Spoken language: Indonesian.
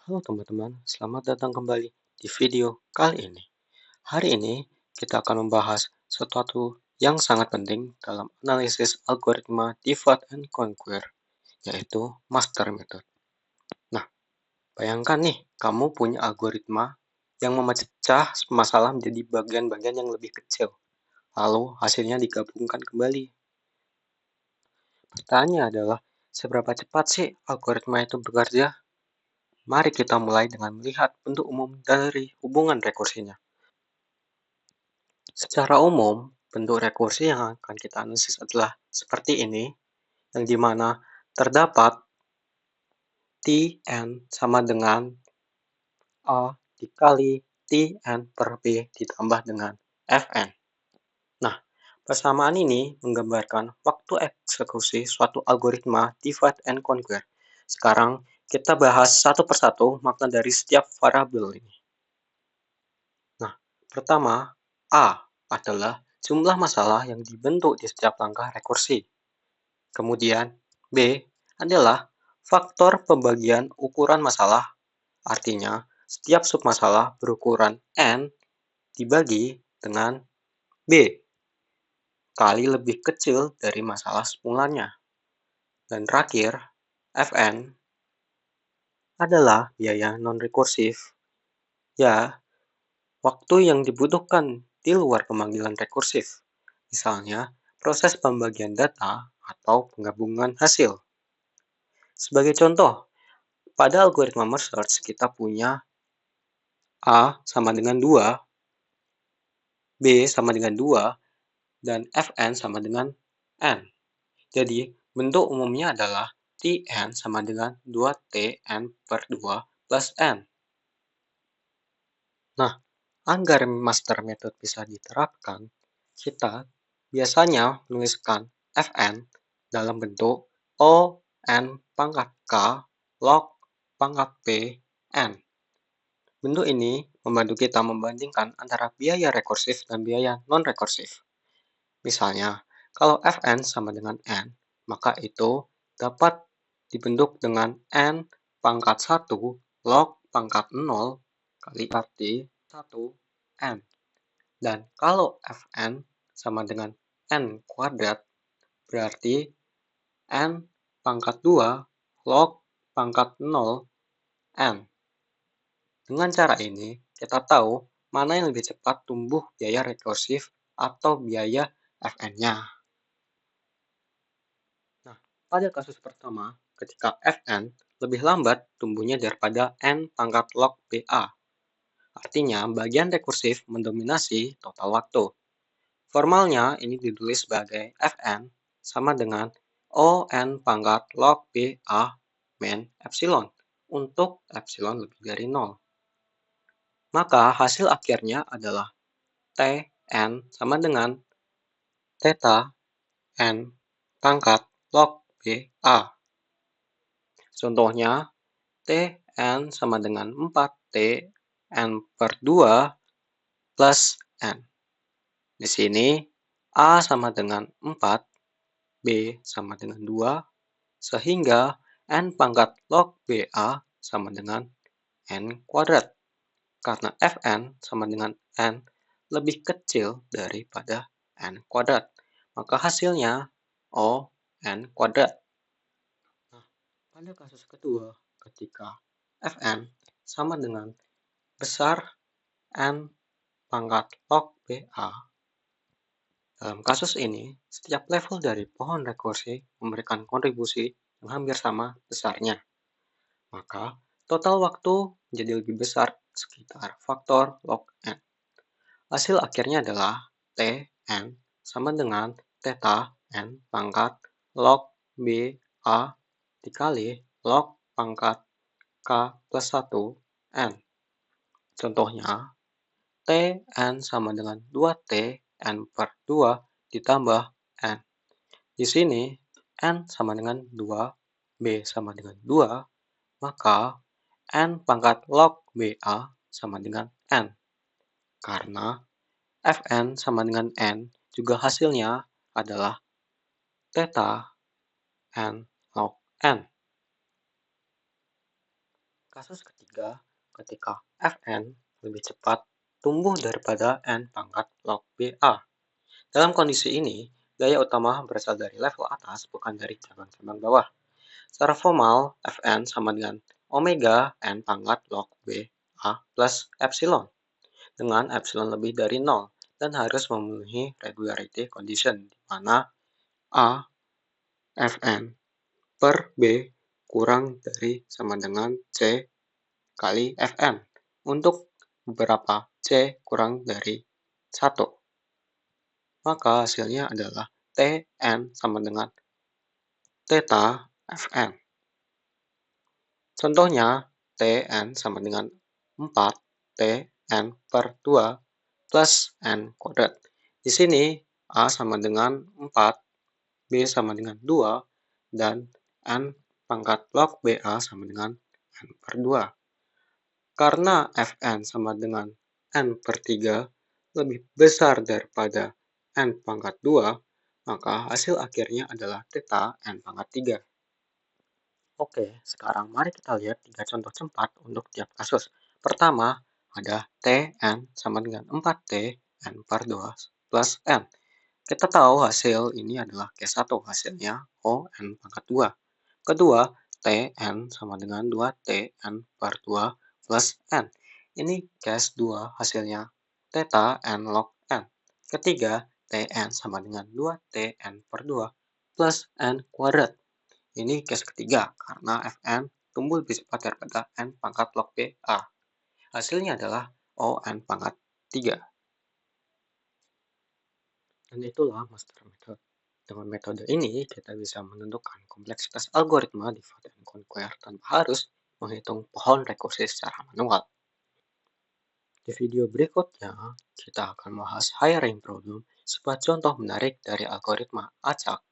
Halo teman-teman, selamat datang kembali di video kali ini. Hari ini kita akan membahas sesuatu yang sangat penting dalam analisis algoritma divide and conquer, yaitu master method. Nah, bayangkan nih, kamu punya algoritma yang memecah masalah menjadi bagian-bagian yang lebih kecil, lalu hasilnya digabungkan kembali. Pertanyaannya adalah, seberapa cepat sih algoritma itu bekerja? Mari kita mulai dengan melihat bentuk umum dari hubungan rekursinya. Secara umum, bentuk rekursi yang akan kita analisis adalah seperti ini, yang dimana terdapat Tn sama dengan A dikali Tn per B ditambah dengan Fn. Nah, persamaan ini menggambarkan waktu eksekusi suatu algoritma divide and conquer. Sekarang kita bahas satu persatu makna dari setiap variabel ini. Nah, pertama, A adalah jumlah masalah yang dibentuk di setiap langkah rekursi. Kemudian, B adalah faktor pembagian ukuran masalah, artinya setiap submasalah berukuran N dibagi dengan B kali lebih kecil dari masalah semulanya. Dan terakhir, Fn adalah biaya non-rekursif, ya waktu yang dibutuhkan di luar pemanggilan rekursif, misalnya proses pembagian data atau penggabungan hasil. Sebagai contoh, pada algoritma merge search kita punya A sama dengan 2, B sama dengan 2, dan Fn sama dengan N. Jadi, bentuk umumnya adalah Tn sama dengan 2Tn per 2 plus N. Nah, agar master method bisa diterapkan, kita biasanya menuliskan Fn dalam bentuk O N pangkat K log pangkat P N. Bentuk ini membantu kita membandingkan antara biaya rekursif dan biaya non-rekursif. Misalnya, kalau Fn sama dengan N, maka itu dapat dibentuk dengan N pangkat 1 log pangkat 0 kali arti 1 N. Dan kalau Fn sama dengan N kuadrat, berarti N pangkat 2 log pangkat 0 N. Dengan cara ini, kita tahu mana yang lebih cepat tumbuh biaya rekursif atau biaya Fn-nya. Nah, pada kasus pertama, ketika Fn lebih lambat tumbuhnya daripada N pangkat log BA. Artinya, bagian rekursif mendominasi total waktu. Formalnya, ini ditulis sebagai Fn sama dengan On pangkat log BA min epsilon untuk epsilon lebih dari 0. Maka hasil akhirnya adalah Tn sama dengan theta n pangkat log BA. Contohnya, Tn sama dengan 4 Tn per 2 plus N. Di sini, A sama dengan 4, B sama dengan 2, sehingga N pangkat log BA sama dengan N kuadrat. Karena Fn sama dengan N lebih kecil daripada N kuadrat. Maka hasilnya O N kuadrat. Nah, pada kasus kedua, ketika Fn sama dengan besar N pangkat log BA. Dalam kasus ini, setiap level dari pohon rekursi memberikan kontribusi yang hampir sama besarnya. Maka, total waktu menjadi lebih besar sekitar faktor log N. Hasil akhirnya adalah Tn sama dengan theta n pangkat log BA dikali log pangkat K plus 1 N. Contohnya, Tn sama dengan 2T N per 2 ditambah N. Di sini, N sama dengan 2, B sama dengan 2, maka N pangkat log BA sama dengan N. Karena Fn sama dengan N juga hasilnya adalah theta N log N. Kasus ketiga, ketika Fn lebih cepat tumbuh daripada n pangkat log BA. Dalam kondisi ini, gaya utama berasal dari level atas, bukan dari cabang-cabang bawah. Secara formal, Fn sama dengan omega n pangkat log BA plus epsilon, dengan epsilon lebih dari 0 dan harus memenuhi regularity condition, di mana A Fn per B kurang dari sama dengan C kali Fn untuk beberapa C kurang dari 1. Maka hasilnya adalah Tn sama dengan theta Fn. Contohnya, Tn sama dengan 4 Tn per 2 plus n kuadrat. Di sini A sama dengan 4, B sama dengan 2, dan n pangkat log BA sama dengan n per 2. Karena Fn sama dengan n per 3 lebih besar daripada n pangkat 2, maka hasil akhirnya adalah theta n pangkat 3. Oke, sekarang mari kita lihat 3 contoh cepat untuk tiap kasus. Pertama, ada Tn sama dengan 4T n per 2 plus n. Kita tahu hasil ini adalah case 1, hasilnya O n pangkat 2. Kedua, Tn sama dengan 2T n per 2 plus n. Ini case 2, hasilnya theta n log n. Ketiga, Tn sama dengan 2T n per 2 plus n kuadrat. Ini case ketiga, karena Fn tumbuh lebih cepat daripada n pangkat log BA. Hasilnya adalah On pangkat 3. Dan itulah master method. Dengan metode ini, kita bisa menentukan kompleksitas algoritma divide and conquer tanpa harus menghitung pohon rekursi secara manual. Di video berikutnya, kita akan membahas hiring problem, sebuah contoh menarik dari algoritma acak